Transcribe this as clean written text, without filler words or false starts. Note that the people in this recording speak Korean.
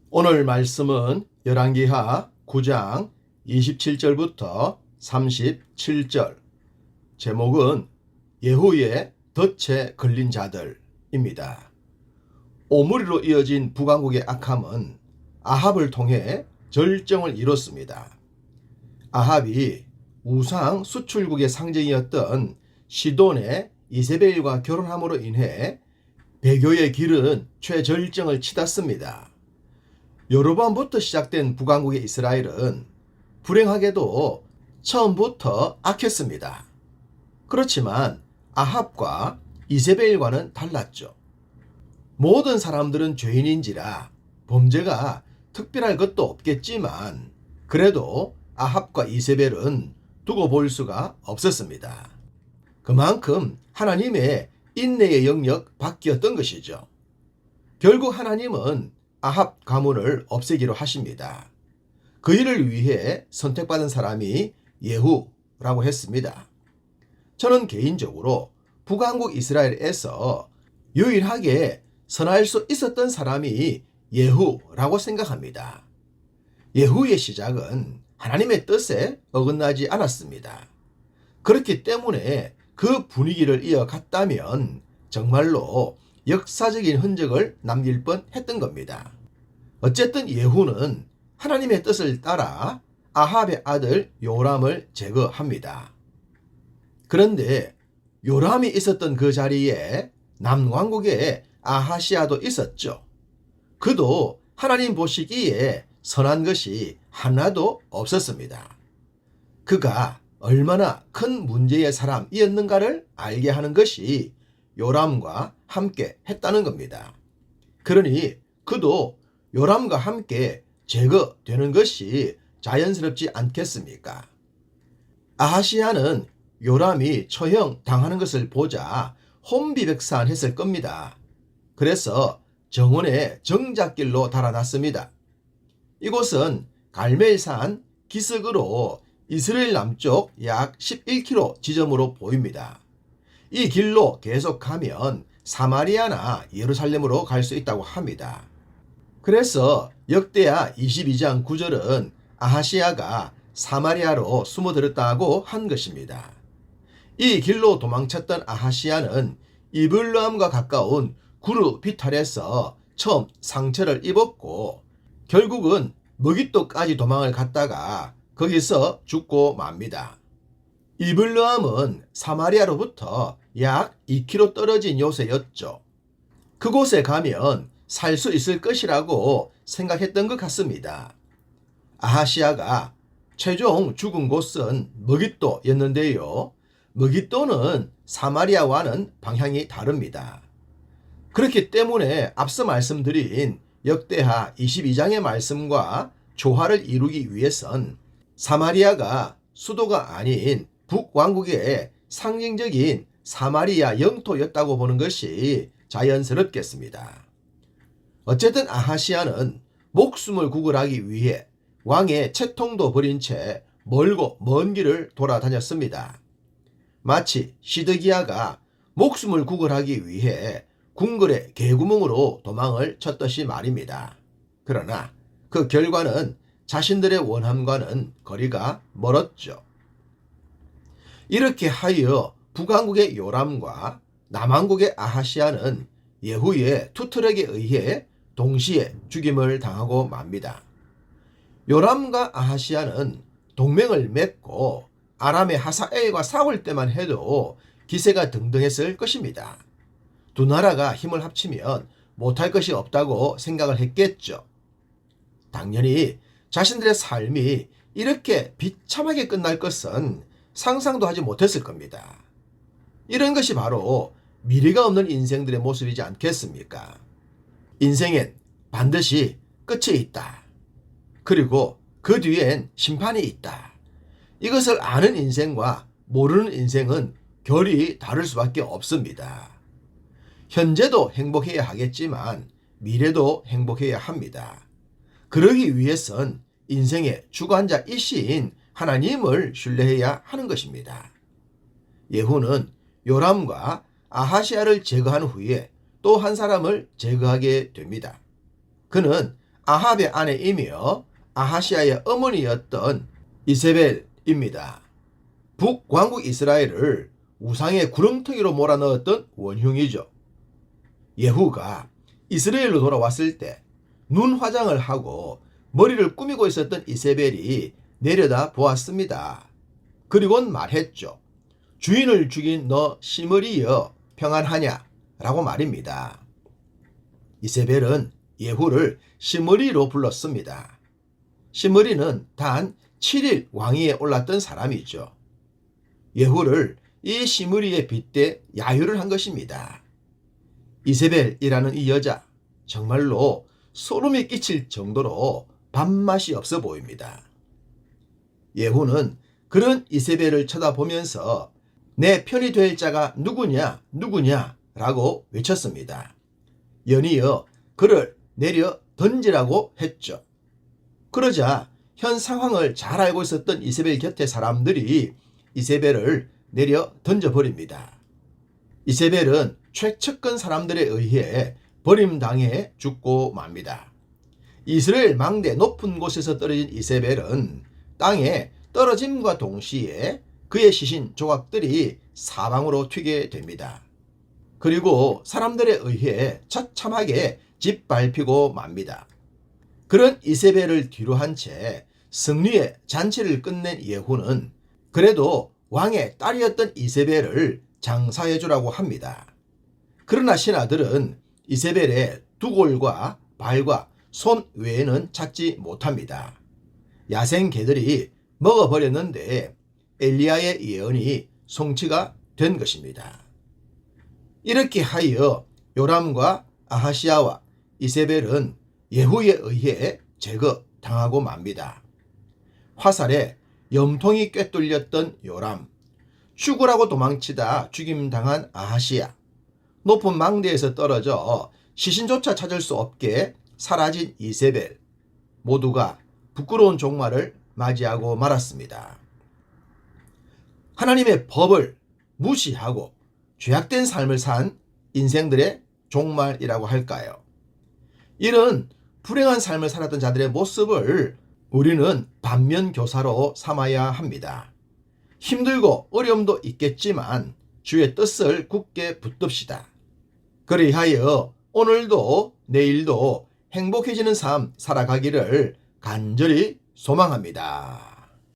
오늘 말씀은 열왕기하 9장 27절부터 37절, 제목은 예후의 덫에 걸린 자들입니다. 오므리로 이어진 북왕국의 악함은 아합을 통해 절정을 이뤘습니다. 아합이 우상 수출국의 상징이었던 시돈의 이세벨과 결혼함으로 인해 배교의 길은 최절정을 치닫습니다. 여로보암부터 시작된 북왕국의 이스라엘은 불행하게도 처음부터 악했습니다. 그렇지만 아합과 이세벨과는 달랐죠. 모든 사람들은 죄인인지라 범죄가 특별할 것도 없겠지만 그래도 아합과 이세벨은 두고 볼 수가 없었습니다. 그만큼 하나님의 인내의 영역 밖이었던 것이죠. 결국 하나님은 아합 가문을 없애기로 하십니다. 그 일을 위해 선택받은 사람이 예후라고 했습니다. 저는 개인적으로 북왕국 이스라엘에서 유일하게 선할 수 있었던 사람이 예후라고 생각합니다. 예후의 시작은 하나님의 뜻에 어긋나지 않았습니다. 그렇기 때문에 그 분위기를 이어갔다면 정말로 역사적인 흔적을 남길 뻔했던 겁니다. 어쨌든 예후는 하나님의 뜻을 따라 아합의 아들 요람을 제거합니다. 그런데 요람이 있었던 그 자리에 남왕국의 아하시아도 있었죠. 그도 하나님 보시기에 선한 것이 하나도 없었습니다. 그가 얼마나 큰 문제의 사람이었는가를 알게 하는 것이 요람과 함께 했다는 겁니다. 그러니 그도 요람과 함께 제거되는 것이 자연스럽지 않겠습니까? 아하시아는 요람이 처형 당하는 것을 보자 혼비백산했을 겁니다. 그래서 정원의 정작길로 달아났습니다. 이곳은 갈멜산 기슭으로 이스라엘 남쪽 약 11km 지점으로 보입니다. 이 길로 계속 가면 사마리아나 예루살렘으로 갈 수 있다고 합니다. 그래서 역대하 22장 9절은 아하시아가 사마리아로 숨어들었다고 한 것입니다. 이 길로 도망쳤던 아하시아는 이블르함과 가까운 구르 비탈에서 처음 상처를 입었고 결국은 머깃도까지 도망을 갔다가 거기서 죽고 맙니다. 이블르함은 사마리아로부터 약 2km 떨어진 요새였죠. 그곳에 가면 살 수 있을 것이라고 생각했던 것 같습니다. 아하시아가 최종 죽은 곳은 머깃도였는데요. 머깃도는 사마리아와는 방향이 다릅니다. 그렇기 때문에 앞서 말씀드린 역대하 22장의 말씀과 조화를 이루기 위해선 사마리아가 수도가 아닌 북왕국의 상징적인 사마리아 영토였다고 보는 것이 자연스럽겠습니다. 어쨌든 아하시아는 목숨을 구걸하기 위해 왕의 채통도 버린 채 멀고 먼 길을 돌아다녔습니다. 마치 시드기야가 목숨을 구걸하기 위해 궁궐의 개구멍으로 도망을 쳤듯이 말입니다. 그러나 그 결과는 자신들의 원함과는 거리가 멀었죠. 이렇게 하여 북왕국의 요람과 남왕국의 아하시아는 예후의 투트럭에 의해 동시에 죽임을 당하고 맙니다. 요람과 아하시아는 동맹을 맺고 아람의 하사엘과 싸울 때만 해도 기세가 등등했을 것입니다. 두 나라가 힘을 합치면 못할 것이 없다고 생각을 했겠죠. 당연히 자신들의 삶이 이렇게 비참하게 끝날 것은 상상도 하지 못했을 겁니다. 이런 것이 바로 미래가 없는 인생들의 모습이지 않겠습니까? 인생엔 반드시 끝이 있다. 그리고 그 뒤엔 심판이 있다. 이것을 아는 인생과 모르는 인생은 결이 다를 수밖에 없습니다. 현재도 행복해야 하겠지만 미래도 행복해야 합니다. 그러기 위해선 인생의 주관자이신 하나님을 신뢰해야 하는 것입니다. 예후는 요람과 아하시아를 제거한 후에 또 한 사람을 제거하게 됩니다. 그는 아합의 아내이며 아하시아의 어머니였던 이세벨입니다. 북왕국 이스라엘을 우상의 구렁텅이로 몰아넣었던 원흉이죠. 예후가 이스라엘로 돌아왔을 때 눈 화장을 하고 머리를 꾸미고 있었던 이세벨이 내려다 보았습니다. 그리곤 말했죠. 주인을 죽인 너 시므리여 평안하냐? 라고 말입니다. 이세벨은 예후를 시므리로 불렀습니다. 시므리는 단 7일 왕위에 올랐던 사람이죠. 예후를 이 시므리에 빗대 야유를 한 것입니다. 이세벨이라는 이 여자 정말로 소름이 끼칠 정도로 밥맛이 없어 보입니다. 예후는 그런 이세벨을 쳐다보면서 내 편이 될 자가 누구냐 라고 외쳤습니다. 연이어 그를 내려 던지라고 했죠. 그러자 현 상황을 잘 알고 있었던 이세벨 곁의 사람들이 이세벨을 내려 던져버립니다. 이세벨은 최측근 사람들에 의해 버림당해 죽고 맙니다. 이스라엘 망대 높은 곳에서 떨어진 이세벨은 땅에 떨어짐과 동시에 그의 시신 조각들이 사방으로 튀게 됩니다. 그리고 사람들에 의해 처참하게 짓밟히고 맙니다. 그런 이세벨을 뒤로 한 채 승리의 잔치를 끝낸 예후는 그래도 왕의 딸이었던 이세벨을 장사해주라고 합니다. 그러나 신하들은 이세벨의 두골과 발과 손 외에는 찾지 못합니다. 야생 개들이 먹어버렸는데 엘리야의 예언이 성취가 된 것입니다. 이렇게 하여 요람과 아하시아와 이세벨은 예후에 의해 제거당하고 맙니다. 화살에 염통이 꿰뚫렸던 요람, 죽으라고 도망치다 죽임당한 아하시아, 높은 망대에서 떨어져 시신조차 찾을 수 없게 사라진 이세벨, 모두가 부끄러운 종말을 맞이하고 말았습니다. 하나님의 법을 무시하고 죄악된 삶을 산 인생들의 종말이라고 할까요? 이런 불행한 삶을 살았던 자들의 모습을 우리는 반면교사로 삼아야 합니다. 힘들고 어려움도 있겠지만 주의 뜻을 굳게 붙듭시다. 그리하여 오늘도 내일도 행복해지는 삶 살아가기를 간절히 소망합니다.